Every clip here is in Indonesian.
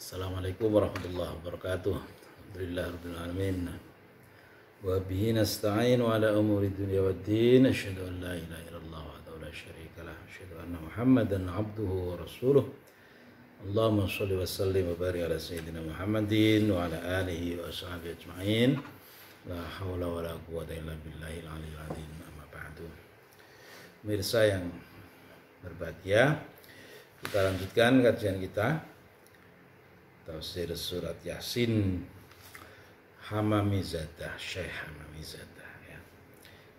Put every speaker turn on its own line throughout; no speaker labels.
Assalamualaikum warahmatullahi wabarakatuh. Alhamdulillah rabbil alamin. Wa bihi nasta'in wa ala umuri dunya waddin. Asyhadu an la ilaha illallah wahdahu la syarika lah. Asyhadu anna Muhammadan abduhu wa rasuluh. Allahumma shalli wa sallim wa barik ala sayyidina Muhammadin wa ala alihi wa ashabihi ajma'in. La haula wa la quwwata illa billahil aliyyil azim. Amma ba'du. Pemirsa yang berbahagia, kita lanjutkan kajian kita tafsir surat Yasin Hamamizadah, Syekh Hamamizadah ya.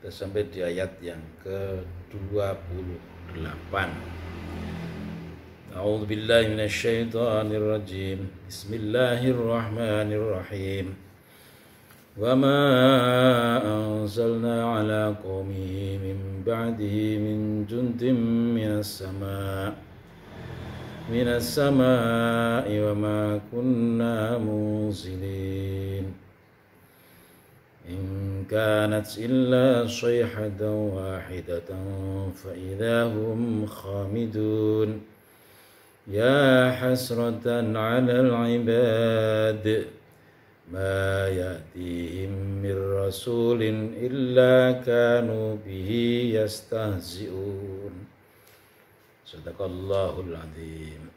Kita sampai di ayat yang ke-28. A'udzu billahi minasyaitonir rajim. Bismillahirrahmanirrahim. Wa ma anzalna ala qaumihi min ba'dihi min jundin minas sama'i wa ma kunna munzilin in kanat illa sayhatan wahidatan fa idahum khamidun ya hasratan 'alal 'ibad ma ya'tihim mir rasulin illa kanu bihi yastahzi'un. Sadaqallahul azim.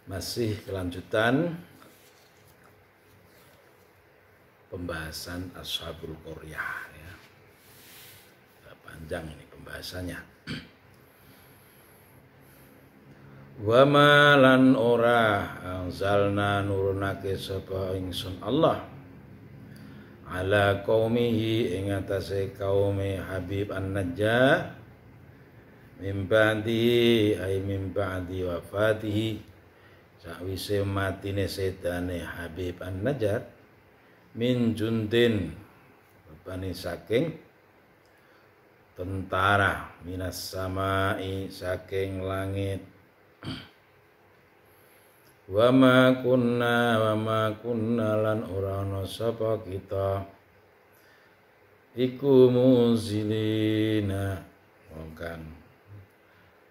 Masih kelanjutan pembahasan Ashabul Qaryah ya. Panjang ini pembahasannya. Wa ma lan ora anzalna nurunake sapa ingsun Allah ala qaumihi ing atase kaume Habib An-Najjar mim ba'di wafatihi sakwise matine sedane Habib An-Najjar min jundin rupane saking tentara minas samai saking langit wa ma kunna lan ora ana sapa kita iku munzilina wong kang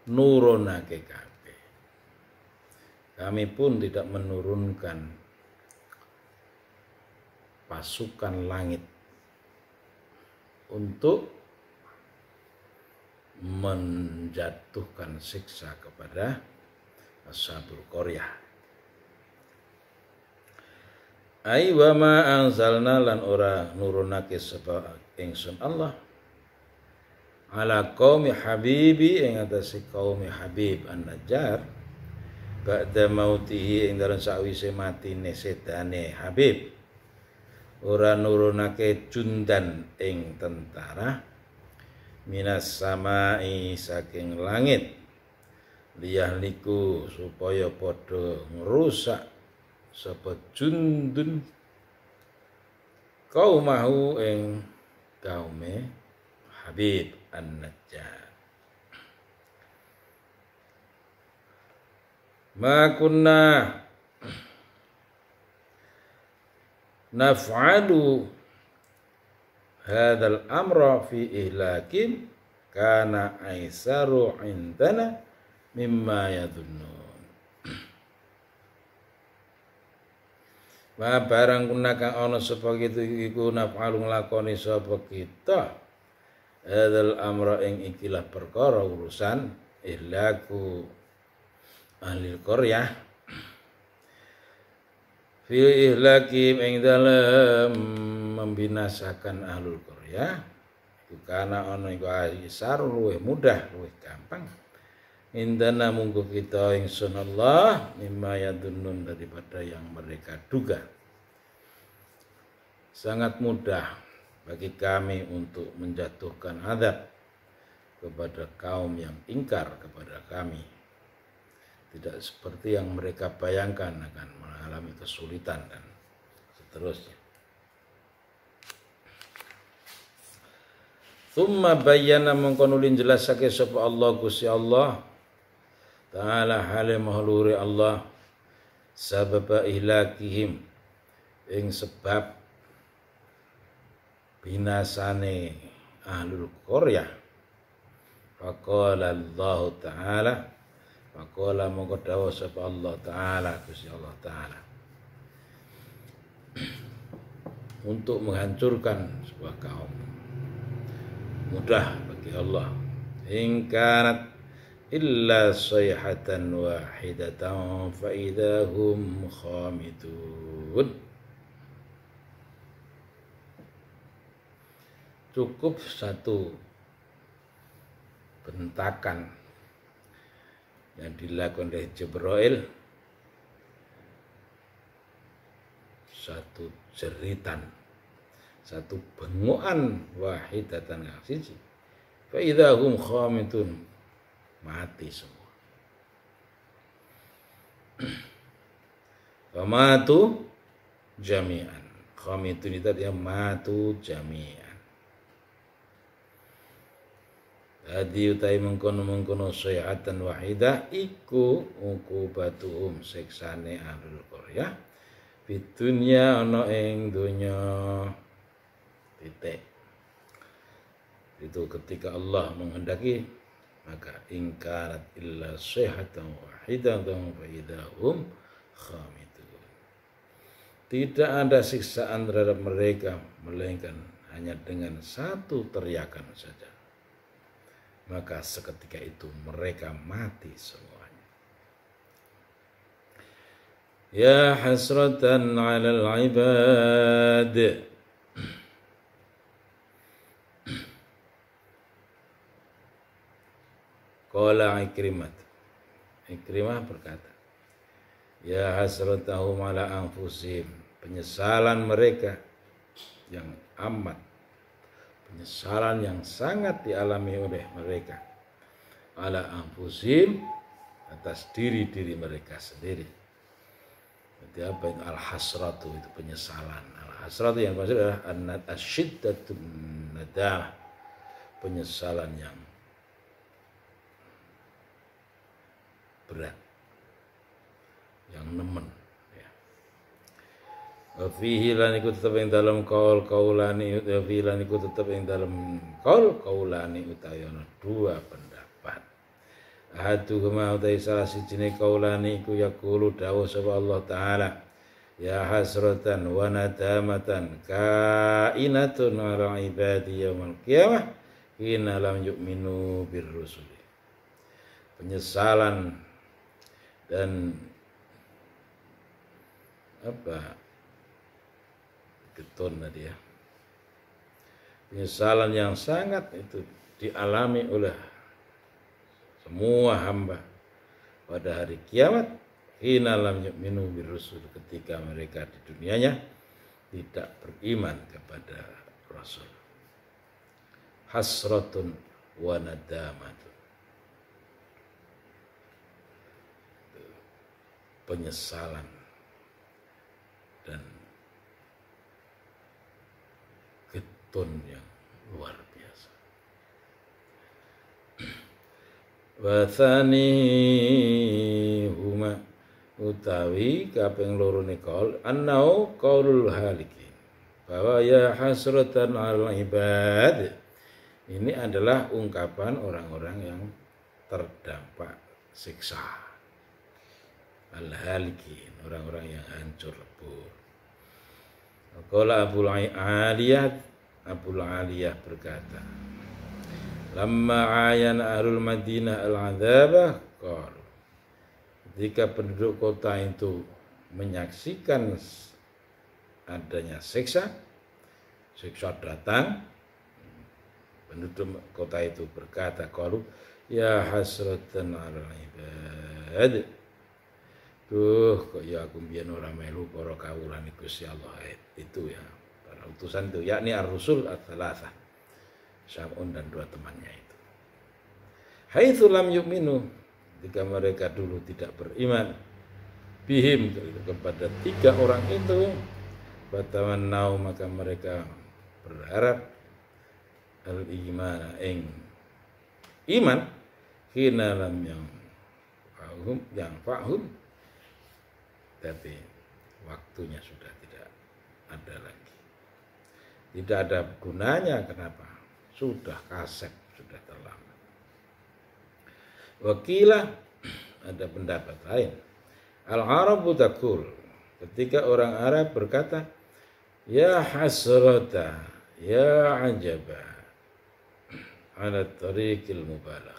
nurunake kabeh. Kami pun tidak menurunkan pasukan langit untuk menjatuhkan siksa kepada Ashabul Qaryah. Ai wa ma anzalna lan ora nurunake sapa ingsun Allah ala qaumi habibi ing atase kaum Habib An-Najjar ba'da mautihi ing dalem sakwise matine sedane Habib ora nurunake jundan ing tentara minas samai saking langit liyahliku supaya padha ngrusak sapa jundun kaumahu ing kaume Habib An-Najjar. Ma kunna naf'alu hadzal amra fi ihlakim kana aisaru indana mimma yadhunnun. Ma barang kuna kang ana sapa kitu iku naf'alu nglakoni sapa kita hadzal amra ing ikilah perkara urusan ihlaku ahli qaryah fi ihlakim ing dalem membinasakan ahlul qaryah iku kana ana iku aisar luwih mudah luwih gampang indana munggu kita ingsun Allah mimma yadunnun daripada yang mereka duga. Sangat mudah bagi kami untuk menjatuhkan azab kepada kaum yang ingkar kepada kami. Tidak seperti yang mereka bayangkan akan mengalami kesulitan dan seterusnya. Tsumma bayyana mongko nulin jelasake sapa Allah Gusti Allah Ta'ala hale mahluri Allah sababa ihlakihim ing sebab binasane ahlul qaryah Faqala Allah Ta'ala, faqala mongko dawuh sapa Allah Ta'ala, Gusti Allah Ta'ala, untuk menghancurkan sebuah kaum mudah bagi Allah. In kanat illa sayhatan wahidatan fa idahum khamidun. Cukup satu bentakan yang dilakukan oleh Jibril, satu jeritan, satu bengukan wahidatan yang siji, fa idahum khamidun, mati semua. Famatu jami'an. Khamidun itu dia matu jami'an. Hadi utai mengkono sayhatan wahidah iku ukubatuhum siksane ahlul qaryah fitunya ana ing donya. Titik. Itu ketika Allah menghendaki, maka ingkarat illa sayhatan wahidatan fa idahum khamidun. Tidak ada siksaan terhadap mereka melainkan hanya dengan satu teriakan saja, maka seketika itu mereka mati semuanya. Ya hasratan 'alal 'ibad. Qala Ikrimah berkata, ya hasratahum 'ala anfusihim, penyesalan mereka yang amat, penyesalan yang sangat dialami oleh mereka, ala anfusihim, atas diri-diri mereka sendiri. Jadi apa itu al-hasratu, itu penyesalan. Al-hasratu yang maksud adalah asyiddatun nadamah, penyesalan yang berat, yang nemen. Fihi lan iku tetep ing dalem kaulani, fihi lan iku tetep ing dalem kaulani utawi ana dua pendapat. Ahaduhuma utai salah sijine kaulani iku yaqulu dawuh sapa Allah Ta'ala, ya hasratan wa nadamatan kainatun ala ibadi yaumil qiyamah hina lam yu'minu birrusuli. Penyesalan dan getun tadi ya, penyesalan yang sangat itu dialami oleh semua hamba pada hari kiamat, hina lam yu'minu birrusul, ketika mereka di dunianya tidak beriman kepada Rasul. Hasratun wa nadamatun, penyesalan dan getun yang luar biasa. Wa thanihuma utawi kaping loro ne qaul annau qaulul halikin, bahwa ya hasratan al ibad ini adalah ungkapan orang-orang yang terdampak siksa. Al-halikin, orang-orang yang hancur lebur. Qala Abul Aliyah berkata, lamma ayana ahlul Madinah al-'adzaba qalu, ketika penduduk kota itu menyaksikan adanya siksa datang, penduduk kota itu berkata, qalu ya hasratan 'alal ibad, duh kok ya aku mbiyen ora melu para kawulan Gusti Allah. Itu ya para utusan itu, yakni ar-rusul ats-tsalatsah, Syam'un dan dua temannya itu. Haitsu lam yu'minu, ketika mereka dulu tidak beriman, bihim, kepada tiga orang itu, batamannau, maka mereka berharap al-iman, iman, hina lam yang fa'hum, tapi waktunya sudah tidak ada lagi, tidak ada gunanya. Kenapa? Sudah kasep, sudah terlambat. Wakilah, ada pendapat lain. Al-Arabu taqul, ketika orang Arab berkata, ya hasrata, ya ajaba, ala tariqil mubalagh.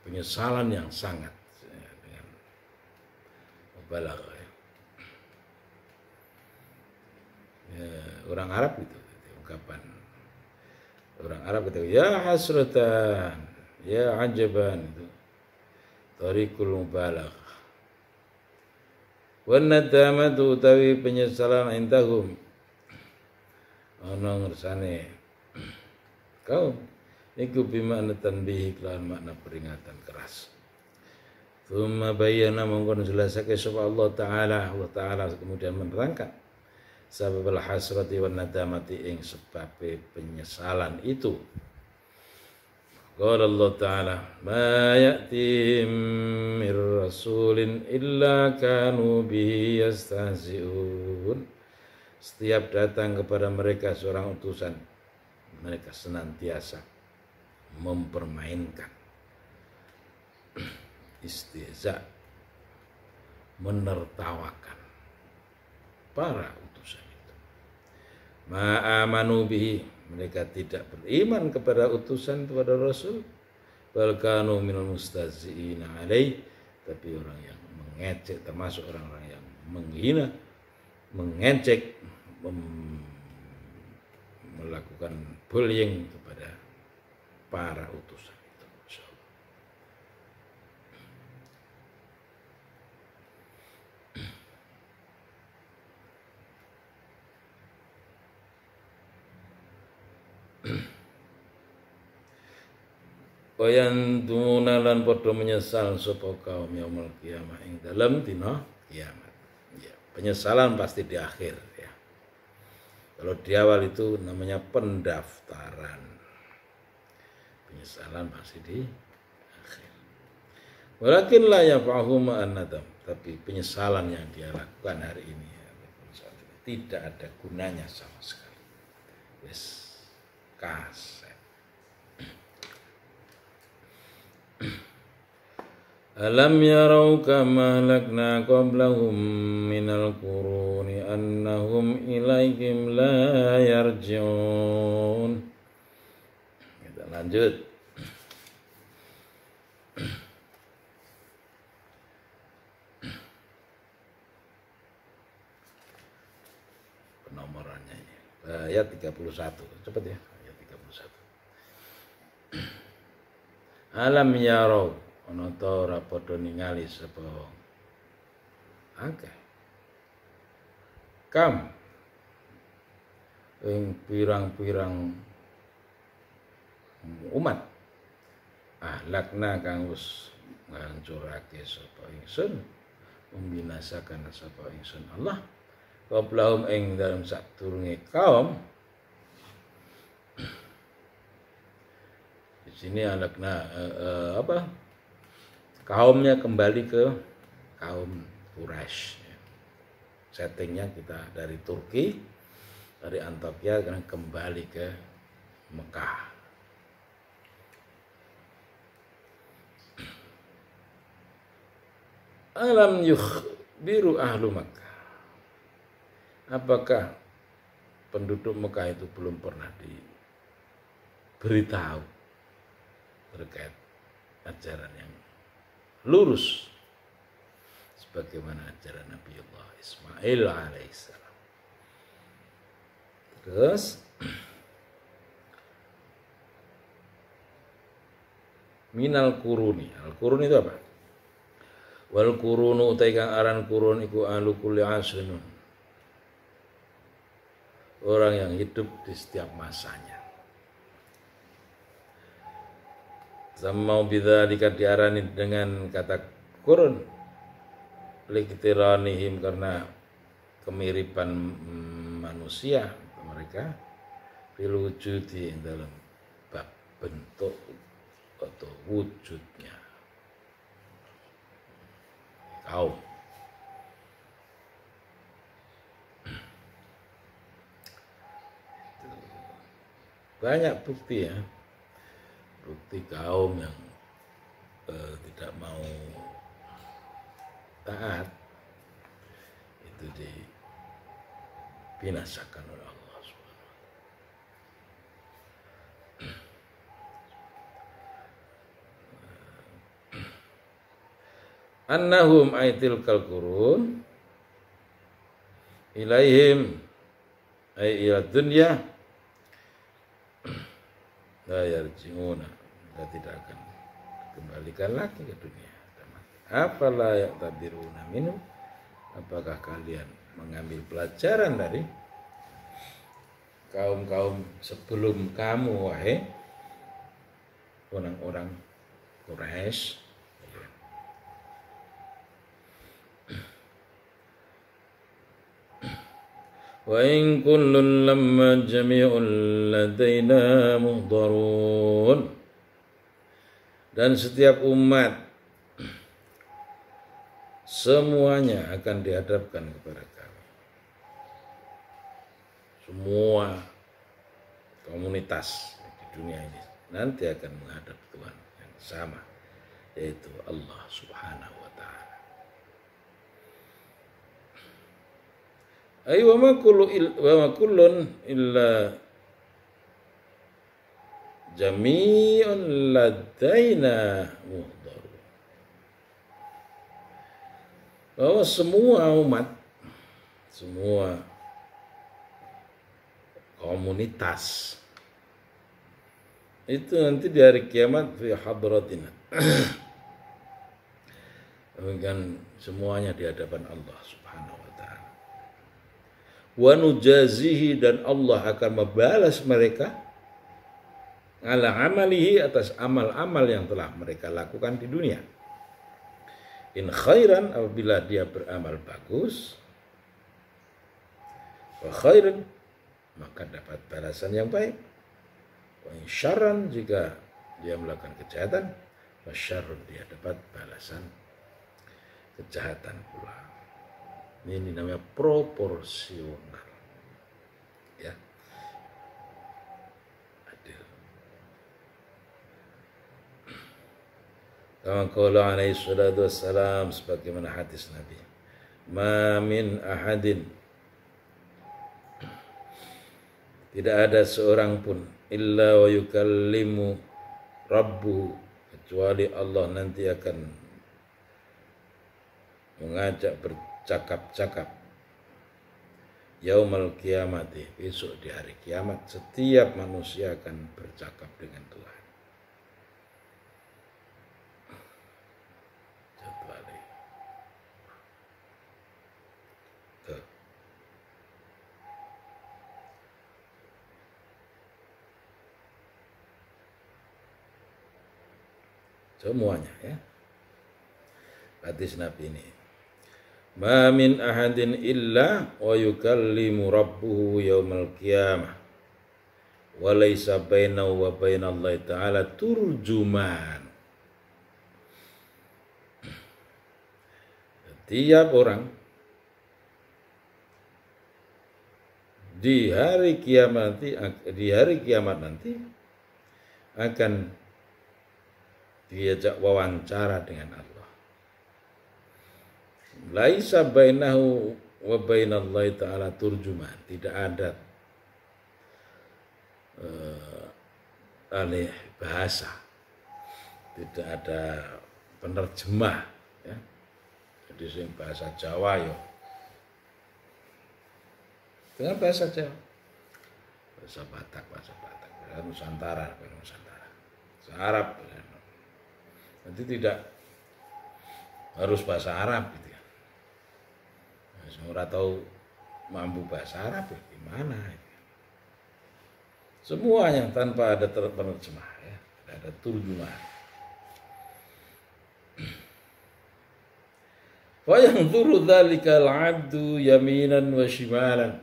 Penyesalan yang sangat dengan mubalagh. Ya, orang Arab itu ungkapan orang Arab itu ya hasratan, ya ajaban, itu tariqul mubalagh. Wan nadamatu utawi penyesalan indahum ana ngersane kaum iku bimakna tanbih lan makna peringatan keras. Tsumma bayyana mongkon jelasake sapa Allah Ta'ala kemudian menerangkan sebab al-hasrati wan nadamati ing sebab penyesalan itu. Qala Allah Ta'ala ma ya'tim mir rasulin illa kanu bihi yastahzi'un. Setiap datang kepada mereka seorang utusan, mereka senantiasa mempermainkan, istihza, menertawakan para utusan itu. Ma'amanu bihi, mereka tidak beriman kepada utusan, kepada Rasul. Bal kanu minal mustahzi'ina alaih, tapi orang yang mengecek, termasuk orang-orang yang menghina, mengecek, melakukan bullying kepada para utusan itu. Wayan dumuna lan padha menyesal sapa kaum yaumul kiamah ing dalem dina kiamat. Ya, penyesalan pasti di akhir ya. Kalau di awal itu namanya pendaftaran. Penyesalan pasti di akhir. Walakin la yafahu ma'an nadam, tapi penyesalan yang dia lakukan hari ini ya, tidak ada gunanya sama sekali. Wes kaset. Alam yarau kama halakna qablahum minal quruni annahum ilaihim la yarji'un. Kita lanjut. Penomorannya ini. Ayat 31. Cepat ya, ayat 31. Alam yarau, ana ta ora padha ningali sapa akeh kam ing pirang-pirang umat ahlakna kang wis ngancurake sapa ingsun, membinasakan sapa ingsun Allah qablahum ing dalem sadurunge kaum. Di sini ahlakna kaumnya kembali ke kaum Quraisy. Settingnya kita dari Turki, dari Antakya, karena kembali ke Mekah. Alam yukhbiru ahlu Makkah. Apakah penduduk Mekah itu belum pernah diberitahu terkait ajaran yang lurus sebagaimana ajaran Nabi Allah Ismail alaihissalam. Terus minal kuruni. Al kurun itu apa? Wal kurunu utai kang aran kurun iku ahlu kulli asrin. Orang yang hidup di setiap masanya. Sama bidzalika diarani dengan kata kurun liktiranihim karena kemiripan manusia mereka fil wujudi dalam bab bentuk atau wujudnya kaum. Banyak bukti ya. bukti kaum yang tidak mau taat itu dibinasakan oleh Allah Subhanahu wa ta'ala. Annahum aitil kalkurun ilaihim ay ila dunya la yarji'una, mereka tidak akan kembalikan lagi ke dunia. Afala ya'tabiruna minhu, apakah kalian mengambil pelajaran dari kaum-kaum sebelum kamu, wahai orang-orang Quraisy? Wa in kullun lamma jami'un ladaina muhdarun, dan setiap umat semuanya akan dihadapkan kepada kami. Semua komunitas di dunia ini nanti akan menghadap Tuhan yang sama, yaitu Allah Subhanahu wa ta'ala. Ay wa ma kullun illa jami'un ladaina muhdarun. Bahwa semua umat, semua komunitas itu nanti di hari kiamat fi hadratina. Kan semuanya di hadapan Allah Subhanahu wa ta'ala. Wa nujazihi, dan Allah akan membalas mereka ala amalihi, atas amal-amal yang telah mereka lakukan di dunia. In khairan, apabila dia beramal bagus, wa khairan, maka dapat balasan yang baik. Wa in syarran, jika dia melakukan kejahatan, wa syarrun, dia dapat balasan kejahatan pula. Ini namanya proporsional, ya, adil. Kama qala alaihi salatu wassalam, sebagaimana hadis Nabi, ma min ahadin, tidak ada seorang pun, illa wa yukallimu rabbuhu, kecuali Allah nanti akan mengajak bercakap-cakap yaumal kiamati, besok di hari kiamat. Setiap manusia akan bercakap dengan Tuhan. Semuanya, ya. Hadis Nabi ini, ma min ahadin illa wa yukallimu rabbuhu yaumal qiyamah wa laysa bainahu wa bainallahi ta'ala turjuman. Setiap orang di hari kiamat nanti akan diajak wawancara dengan Allah. Laisa bainahu wa bainallahi ta'ala turjuman, tidak ada alih bahasa, tidak ada penerjemah, ya. Jadi sing bahasa Jawa yo dengan bahasa Jawa, bahasa Batak, bahasa Nusantara, bahasa Arab. Nanti tidak harus bahasa Arab gitu ya. Semua tahu mampu bahasa Arab ya gimana? Semuanya tanpa ada penerjemah, ya, tidak ada turjuman. Wa yanzuru dzalikal 'abdu yaminan wa shimalan.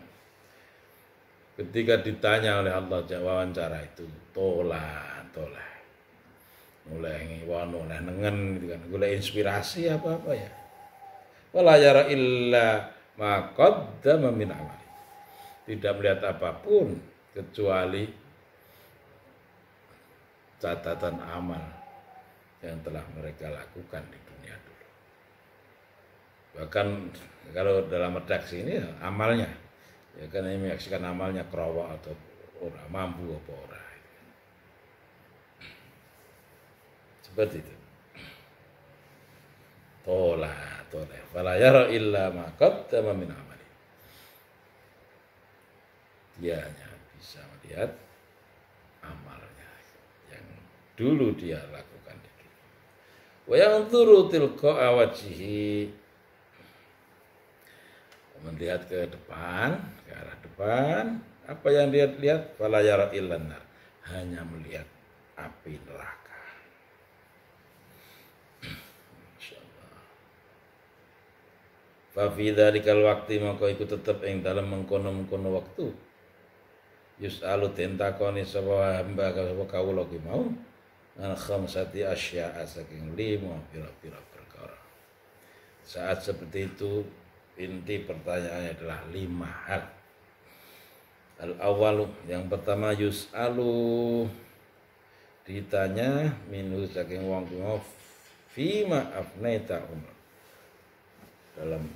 Ketika ditanya oleh Allah, wawancara itu tolak. Mulai ngiwano nengen gitu kan, gula inspirasi apa-apa ya. Wala yara illa ma qaddama min amali. Tidak melihat apapun kecuali catatan amal yang telah mereka lakukan di dunia dulu. Bahkan kalau dalam redaksi ini amalnya, ya kan ini menyaksikan amalnya kerawak atau orang mampu apa orang. Seperti itu. Tola. Fala yara illa ma qaddama min amali. Dia hanya bisa melihat amalnya yang dulu dia lakukan di dunia. Wa yanzuru tilqa'a wajhihi, melihat ke depan, ke arah depan, apa yang dia lihat? Fala yara illa nar, hanya melihat api neraka. Fa fi dzalikal waqti maka iku tetep ing dalem mengkono-mengkono waktu yus'alu tentakoni sapa hamba sapa kawula ki mau an khamsati asya saking 5 pira-pira perkara. Saat seperti itu inti pertanyaannya adalah 5 hal. Al awalu, yang pertama yus'alu, ditanya minhu saking wong kuwi fima afnaita umur. Dalam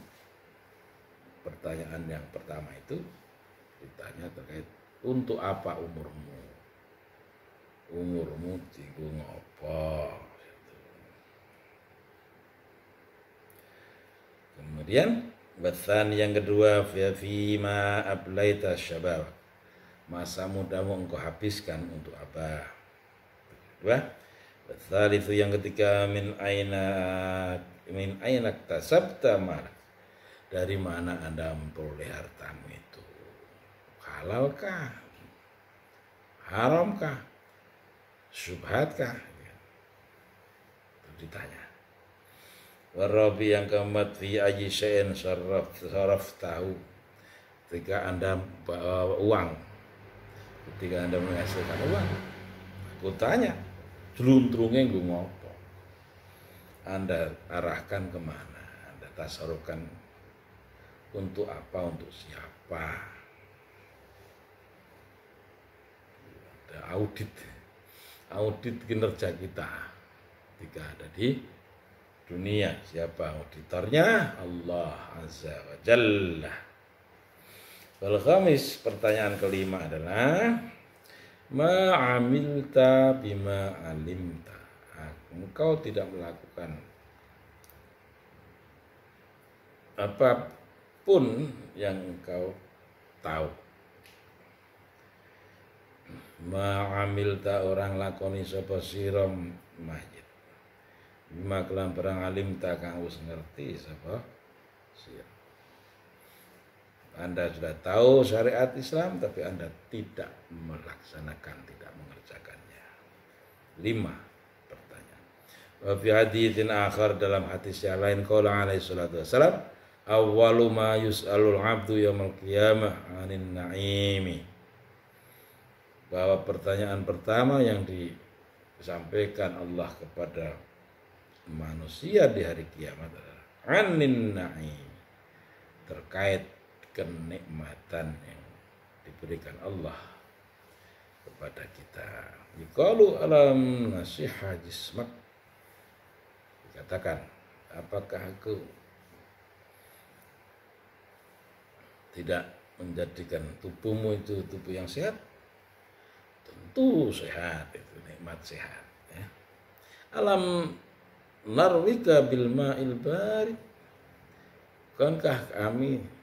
pertanyaan yang pertama itu ditanya terkait untuk apa umurmu? Umurmu tigo ngopo? Kemudian bahan yang kedua fima ablaita syabab, masa mudamu engkau habiskan untuk apa? Kedua, bahan itu yang ketiga min aina tasabta mal, dari mana Anda memperoleh hartamu itu? Halalkah? Haramkah? Syubhatkah? Itu ditanya. Warabi yang keempat fi ayyi syai'in saraf tahu, ketika Anda bawa uang, ketika Anda menghasilkan uang, aku tanya jeluntrungnya gue ngopo, Anda arahkan kemana, Anda tasarufkan untuk apa, untuk siapa? Ada audit kinerja kita ketika ada di dunia. Siapa auditornya? Allah Azza wa Jalla. Wal khamis, pertanyaan kelima adalah ma amilta bima alimta, engkau tidak melakukan apapun yang engkau tahu. Ma'amilta, orang lakoni sapa sira masjid bima kelam perang alimta kang wis ngerti sapa sira. Anda sudah tahu syariat Islam tapi Anda tidak melaksanakan, tidak mengerjakannya. 5 pertanyaan. Wa fi haditsin akhar, dalam hadis yang lain, qala alaihi salatu wassalam, awwalu ma yus'alul 'abdu yaumil qiyamah 'anin na'imi, bahwa pertanyaan pertama yang disampaikan Allah kepada manusia di hari kiamat adalah 'anin na'im, terkait kenikmatan yang diberikan Allah kepada kita. Yuqalu alam nasiha jismak, dikatakan apakah aku tidak menjadikan tubuhmu itu tubuh yang sehat? Tentu sehat, itu nikmat sehat ya. Alam narwika bil ma'il barid, bukankah kami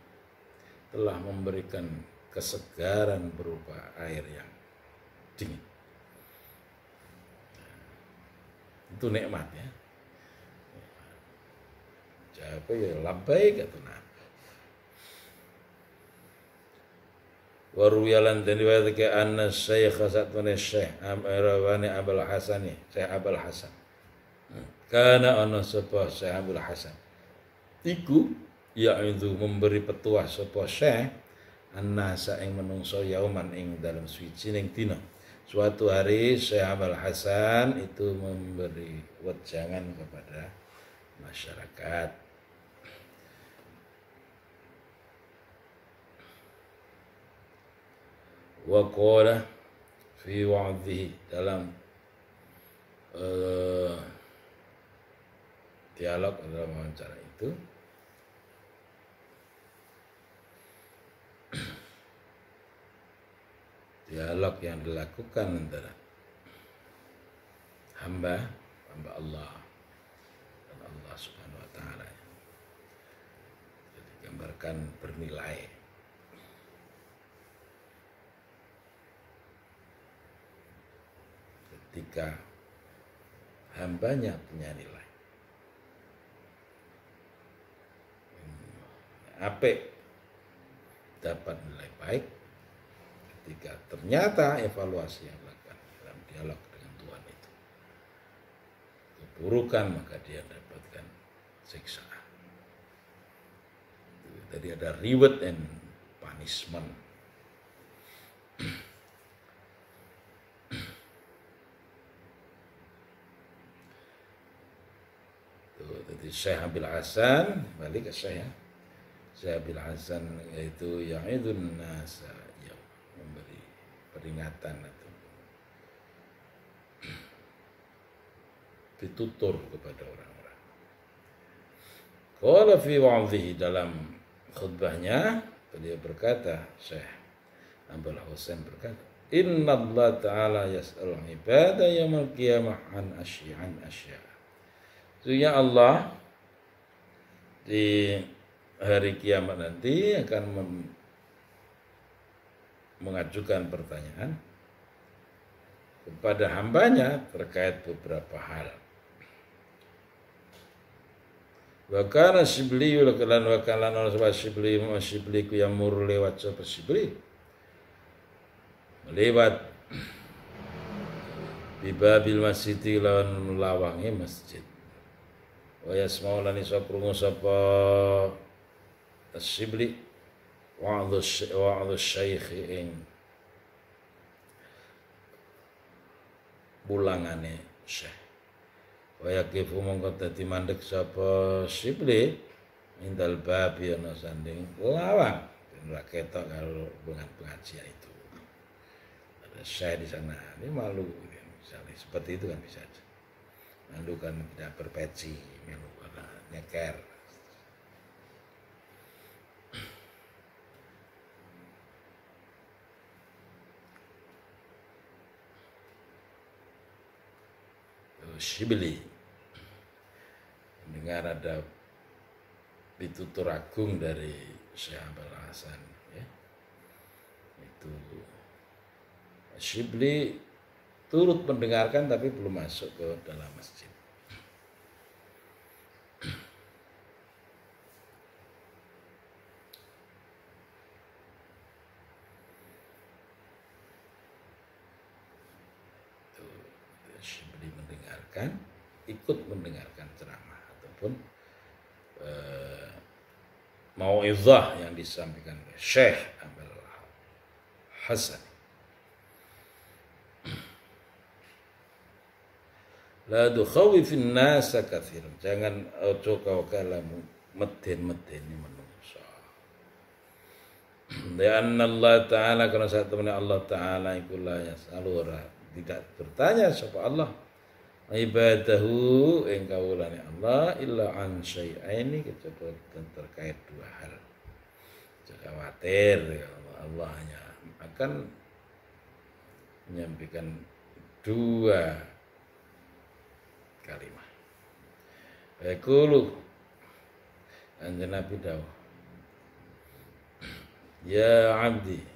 telah memberikan kesegaran berupa air yang dingin? Itu nikmat ya. Jawab ya labbaik atau nah. Waruyalan dan diriwayatkan anna Syekh Satwani Syekh Amrawani Abul Hasan, Syekh Abul Hasan, karena ana sapa Syekh Abul Hasan iku yaitu memberi petuah sapa Syekh annasa ing menungso yauman ing dalam suwijining dina. Suatu hari Syekh Abul Hasan itu memberi wejangan kepada masyarakat. Wa qala fi wa'dhihi, dalam eh, dialog dalam wawancara itu dialog yang dilakukan antara hamba Allah dan Allah Subhanahu wa taala. Jadi gambarkan bernilai. Ketika hambanya punya nilai apik, dapat nilai baik, ketika ternyata evaluasi yang dilakukan dalam dialog dengan Tuhan itu keburukan, maka dia dapatkan siksaan. Jadi ada reward and punishment. Jadi Syekh Abil Hasan, balik ke Syekh ya. Syekh Abil Hasan yaitu ya'idun nasa, yang memberi peringatan atau ditutur kepada orang-orang. Qala fi wa'dhihi, dalam khutbahnya beliau berkata, Syekh Abul Hasan berkata, Inna Allah Ta'ala yas'al ibadah yaumil qiyamah an asya. Sesungguhnya Allah di hari kiamat nanti akan mengajukan pertanyaan kepada hambanya terkait beberapa hal. Wa kana Shibli lan wa kana Shibli ku yamur lewat sapa Shibli lewat di babil masjid lawan lawange masjid. Wa yasma'u lan isa krungu sapa Shibli wa'adhu syekh ing bulangane syekh. Wa yaqifu mongko dadi mandek sapa Shibli indal babi ana sanding lawang, ora ketok karo pengajian itu. Ada syekh di sana, ini malu misalnya seperti itu kan bisa aja. Malu kan tidak berpeci, malu karena nyeker. Shibli mendengar ada pitutur agung dari Syekh Abul Hasan, ya. Itu Shibli turut mendengarkan tapi belum masuk ke dalam masjid. Shibli mendengarkan, ikut mendengarkan ceramah ataupun mau'izah yang disampaikan oleh Syekh Abul Hasan. La tukhawifin nasa katsiran, jangan ojo kau kalamu meden-medeni menungso. Dan Allah Ta'ala, karena saat temannya Allah Ta'ala ikulah yasalura, tidak bertanya sapa Allah ibadahu ing kawulane Allah illa an syai'aini, kecuali terkait dua hal. Jangan khawatir, ya Allah hanya akan menyampaikan dua kalimat. Yaqulu, anjana Nabi dawuh, ya abdi,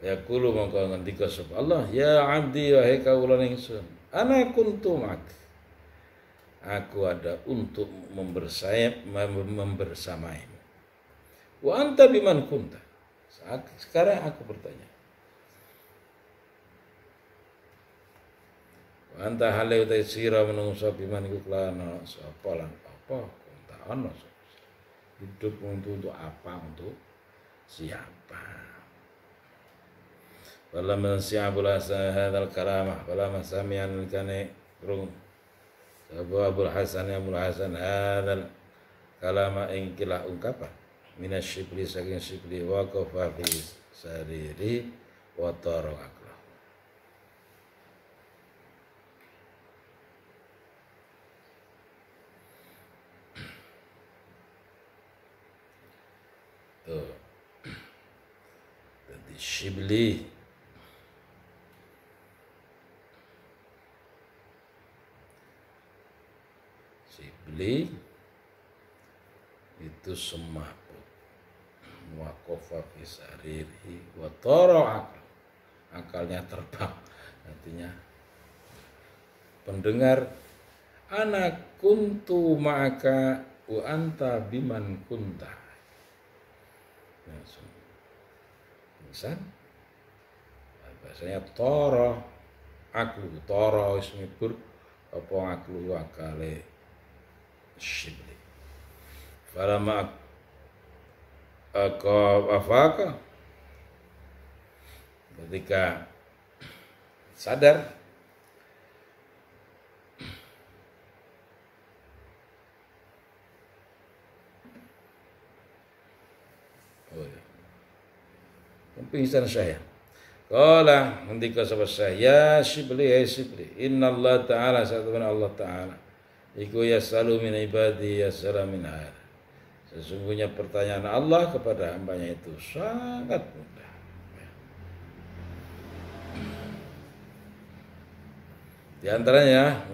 yaqulu mongko ngendika sapa Allah, ya abdi wahai kawula ingsun, ana kuntu mak, aku ada untuk membersamaimu. Wa anta biman kunta, sekarang aku bertanya, wa anta hale utai sira menungso biman iku kelana sapa lan apa kunta ana, hidup untuk apa, untuk siapa. Walamma Abul Hasan hadzal kalamah, walamma sami'an kane rung Abu Hasan hadzal kalama ing kilah ungkapan minas Shibli saking Shibli waqafa fi sariri wa tara aqla. Tuh. Jadi Shibli itu semaput waqafa fi saririhi wa tara aqla. Akalnya terbang. Artinya pendengar, ana kuntu ma'aka wa anta biman kunta. Langsung pingsan. Bahasanya tara aqlu, tara ismibur apa aqlu akale Shibli. Falama afaka, ketika sadar, pingsan saya. Qala ngendika sapa saya, ya Shibli, ya Shibli, innallaha ta'ala, satuna Allah ta'ala iku yasalu min ibadi yasala min har. Sesungguhnya pertanyaan Allah kepada hambanya itu sangat mudah. Di antaranya,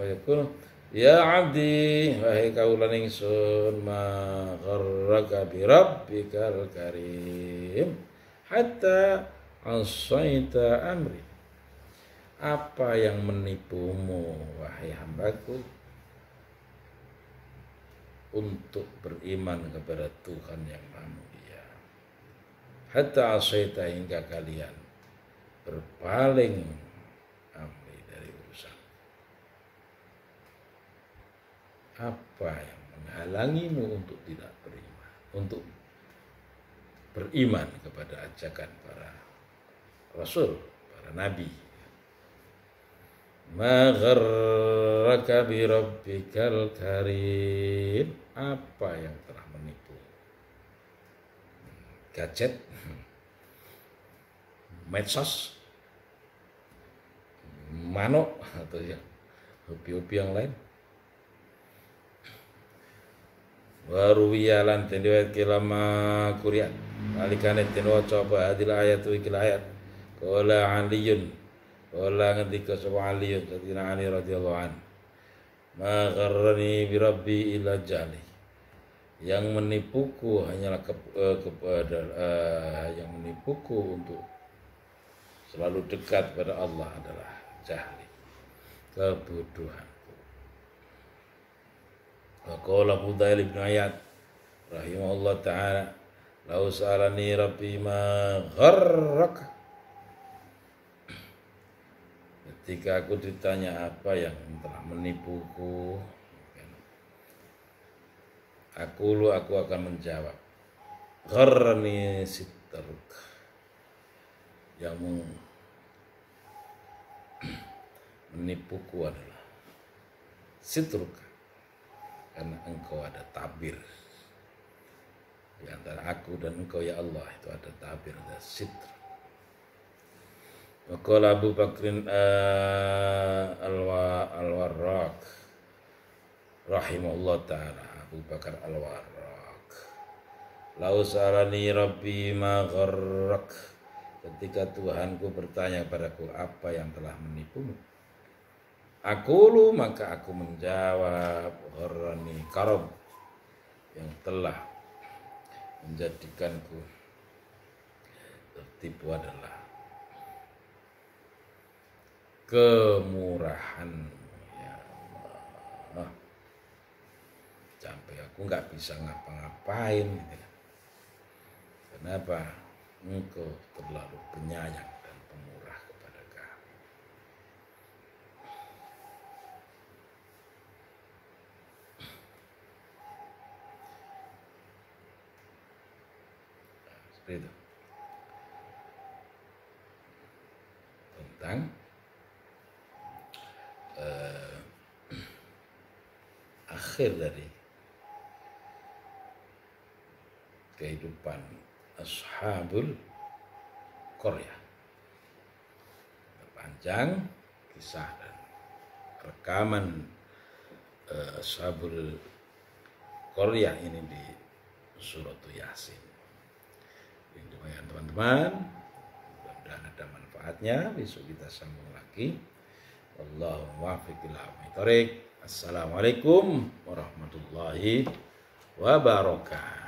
ya abdi, wahai kaulan ingsun, ma gharraka bi rabbikal karim hatta asaita amri. Apa yang menipumu, wahai hambaku, untuk beriman kepada Tuhan yang Maha Mulia, hatta asaita, hingga kalian berpaling amri dari urusan. Apa yang menghalangimu untuk tidak beriman, untuk beriman kepada ajakan para rasul, para nabi? Ma gharraka bi rabbikal karim. Apa yang telah menipu? Gadget, medsos, manuk, atau ya hobi-hobi yang lain. Waruwiya lan tendiwet kilama kuriat alikane tenwa coba adil ayat wikil ayat. Qala aliyun, qala ngendika sapa Ali kadina Ali radhiyallahu an, ma gharrani bi rabbi illa jali. Yang menipuku hanyalah yang menipuku untuk selalu dekat pada Allah adalah jahli, kebodohanku. Qala Fudail bin Iyad rahimahullah ta'ala, lau sa'alani rabbi ma gharraka. Ketika aku ditanya apa yang telah menipuku, aku akan menjawab, gharrani sitruk. Yang menipuku adalah sitruk, karena engkau ada tabir di antara aku dan engkau ya Allah, itu ada tabir, ada sitr. Qala Abu Bakrin al-Warraq rahimahullah ta'ala, Abu Bakar al-Warraq, lau sa'alani rabbi ma gharrak. Ketika Tuhanku bertanya padaku apa yang telah menipumu, maka aku menjawab, gharrani karam, yang telah menjadikanku tertipu adalah kemurahan ya Allah. Sampai aku nggak bisa ngapa-ngapain gitu. Kenapa? Engkau terlalu penyayang dan pemurah kepada kami. Seperti itu. Tentang akhir dari kehidupan Ashabul Qaryah, sepanjang kisah dan rekaman Ashabul Qaryah ini di surat Yasin. Yang demikian teman-teman, mudah-mudahan ada manfaatnya. Besok kita sambung lagi. Wallahu muwaffiq ila aqwamit thoriq. Assalamualaikum warahmatullahi wabarakatuh.